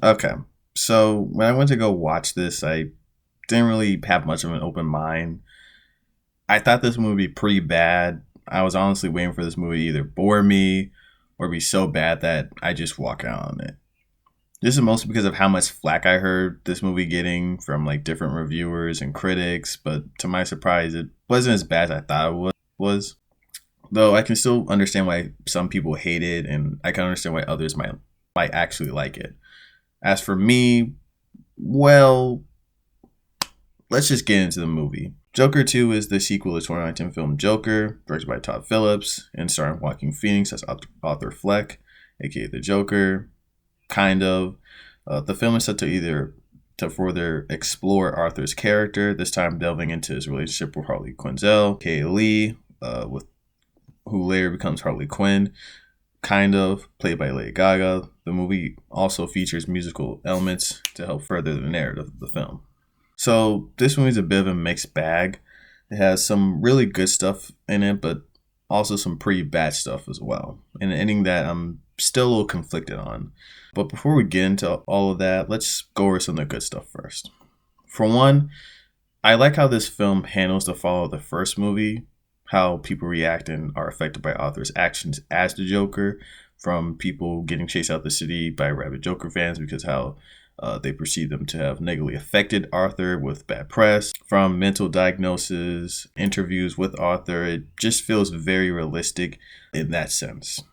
Okay. So when I went to go watch this, I didn't really have much of an open mind. I thought this movie would be pretty bad. I was honestly waiting for this movie to either bore me or be so bad that I just walk out on it. This is mostly because of how much flack I heard this movie getting from like different reviewers and critics, but to my surprise, it wasn't as bad as I thought it was. Though I can still understand why some people hate it, and I can understand why others might actually like it. As for me, well, let's just get into the movie. Joker 2 is the sequel to 2019 film Joker, directed by Todd Phillips, and starring Joaquin Phoenix as Arthur Fleck, aka the Joker. Kind of. The film is set to either to further explore Arthur's character, this time delving into his relationship with Harley Quinzel, aka Lee, with who later becomes Harley Quinn, kind of, played by Lady Gaga. The movie also features musical elements to help further the narrative of the film. So this movie's a bit of a mixed bag. It has some really good stuff in it, but also some pretty bad stuff as well. And an ending that I'm still a little conflicted on. But before we get into all of that, let's go over some of the good stuff first. For one, I like how this film handles the fall of the first movie, how people react and are affected by Arthur's actions as the Joker, from people getting chased out the city by rabid Joker fans because how they perceive them to have negatively affected Arthur with bad press, from mental diagnosis, interviews with Arthur. It just feels very realistic in that sense.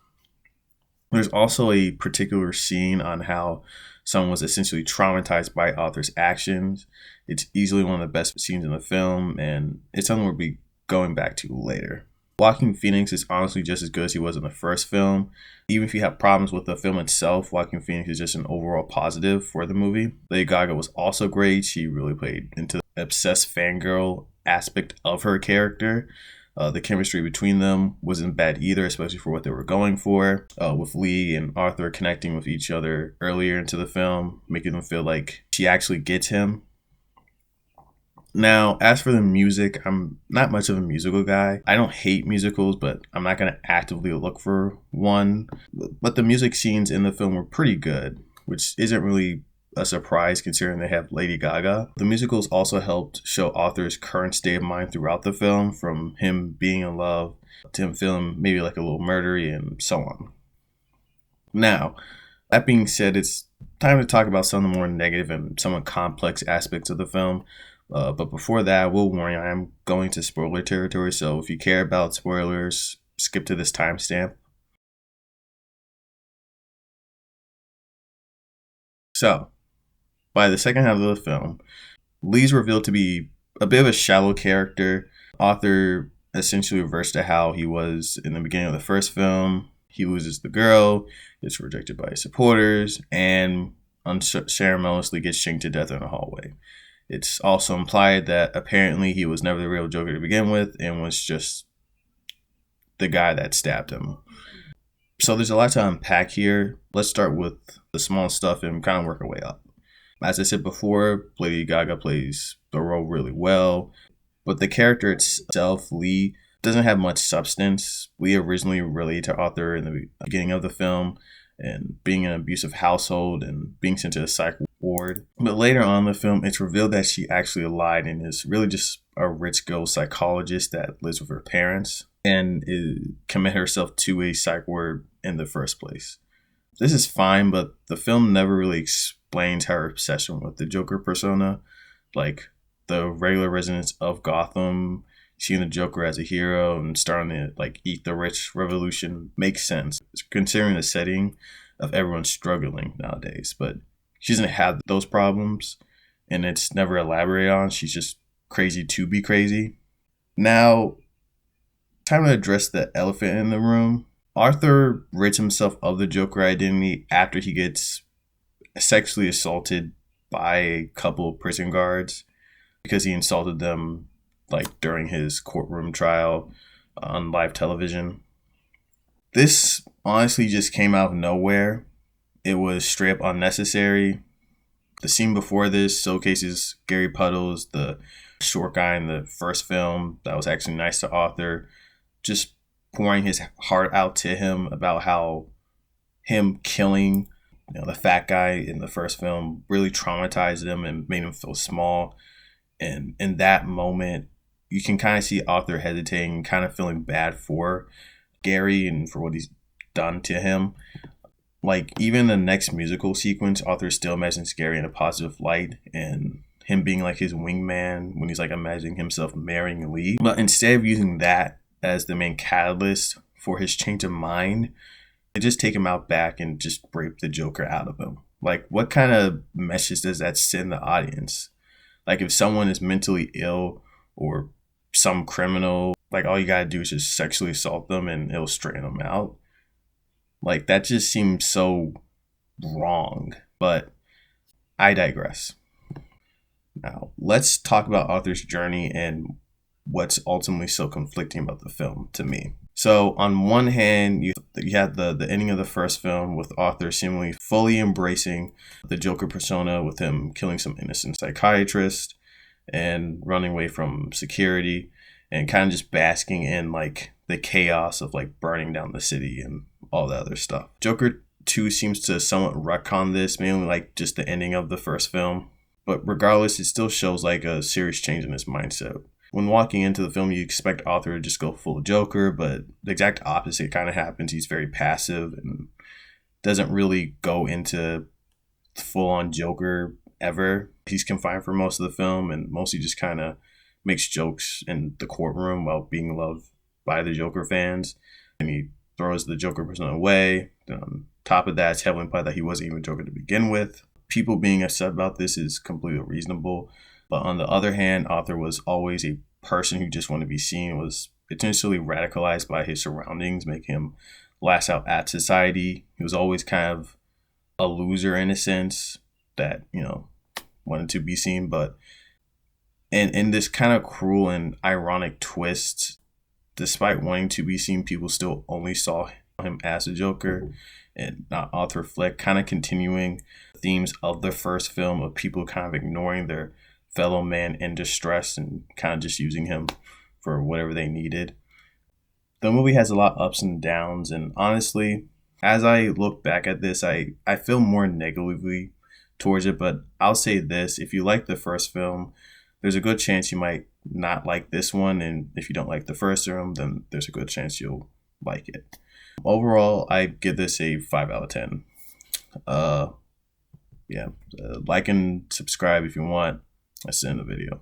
There's also a particular scene on how someone was essentially traumatized by Arthur's actions. It's easily one of the best scenes in the film, and it's something we'll be going back to later. Joaquin Phoenix is honestly just as good as he was in the first film. Even if you have problems with the film itself, Joaquin Phoenix is just an overall positive for the movie. Lady Gaga was also great. She really played into the obsessed fangirl aspect of her character. The chemistry between them wasn't bad either, especially for what they were going for. With Lee and Arthur connecting with each other earlier into the film, making them feel like she actually gets him. Now, as for the music, I'm not much of a musical guy. I don't hate musicals, but I'm not going to actively look for one. But the music scenes in the film were pretty good, which isn't really a surprise considering they have Lady Gaga. The musicals also helped show Arthur's current state of mind throughout the film, from him being in love to him feeling maybe like a little murdery and so on. Now, that being said, it's time to talk about some of the more negative and somewhat complex aspects of the film. But before that, I will warn you, I am going to spoiler territory, so if you care about spoilers, skip to this timestamp. So, by the second half of the film, Lee's revealed to be a bit of a shallow character. Arthur essentially reverts to how he was in the beginning of the first film. He loses the girl, gets rejected by his supporters, and unceremoniously gets shanked to death in a hallway. It's also implied that apparently he was never the real Joker to begin with and was just the guy that stabbed him. So there's a lot to unpack here. Let's start with the small stuff and kind of work our way up. As I said before, Lady Gaga plays the role really well, but the character itself, Lee, doesn't have much substance. Lee originally related to Arthur in the beginning of the film, and being in an abusive household and being sent to a psych ward. But later on in the film, it's revealed that she actually lied and is really just a rich girl psychologist that lives with her parents and commit herself to a psych ward in the first place. This is fine, but the film never really explains her obsession with the Joker persona. Like, the regular residents of Gotham seeing the Joker as a hero and starting to like eat the rich revolution makes sense, considering the setting of everyone struggling nowadays. But she doesn't have those problems, and it's never elaborated on. She's just crazy to be crazy. Now, time to address the elephant in the room. Arthur rids himself of the Joker identity after he gets sexually assaulted by a couple of prison guards because he insulted them like during his courtroom trial on live television. This honestly just came out of nowhere. It was straight up unnecessary. The scene before this showcases Gary Puddles, the short guy in the first film that was actually nice to Arthur, just pouring his heart out to him about how him killing the fat guy in the first film really traumatized him and made him feel small. And in that moment, you can kind of see Arthur hesitating, kind of feeling bad for Gary and for what he's done to him. Like, even the next musical sequence, Arthur still imagines Gary in a positive light and him being like his wingman when he's like imagining himself marrying Lee. But instead of using that as the main catalyst for his change of mind, they just take him out back and just rape the Joker out of him. Like, what kind of message does that send the audience? Like, if someone is mentally ill or some criminal, like, all you gotta do is just sexually assault them and it'll straighten them out. Like, that just seems so wrong. But I digress. Now, let's talk about Arthur's journey and what's ultimately so conflicting about the film to me. So, on one hand, you had the ending of the first film with Arthur seemingly fully embracing the Joker persona, with him killing some innocent psychiatrist and running away from security and kind of just basking in like the chaos of like burning down the city and all that other stuff. Joker 2 seems to somewhat retcon this, mainly like just the ending of the first film. But regardless, it still shows like a serious change in his mindset. When walking into the film, you expect Arthur to just go full Joker, but the exact opposite kind of happens. He's very passive and doesn't really go into full-on Joker ever. He's confined for most of the film and mostly just kind of makes jokes in the courtroom while being loved by the Joker fans. And he throws the Joker persona away. On top of that, it's heavily implied that he wasn't even Joker to begin with. People being upset about this is completely reasonable. But on the other hand, Arthur was always a person who just wanted to be seen, was potentially radicalized by his surroundings, making him lash out at society. He was always kind of a loser in a sense that, wanted to be seen. But in this kind of cruel and ironic twist, despite wanting to be seen, people still only saw him as a Joker and not Arthur Fleck, kind of continuing themes of the first film of people kind of ignoring their fellow man in distress and kind of just using him for whatever they needed. The movie has a lot of ups and downs, and honestly, as I look back at this, I feel more negatively towards it, but I'll say this: if you like the first film, there's a good chance you might not like this one, and if you don't like the first film, then there's a good chance you'll like it. Overall, I give this a 5 out of 10. Like and subscribe if you want. That's the end of the video.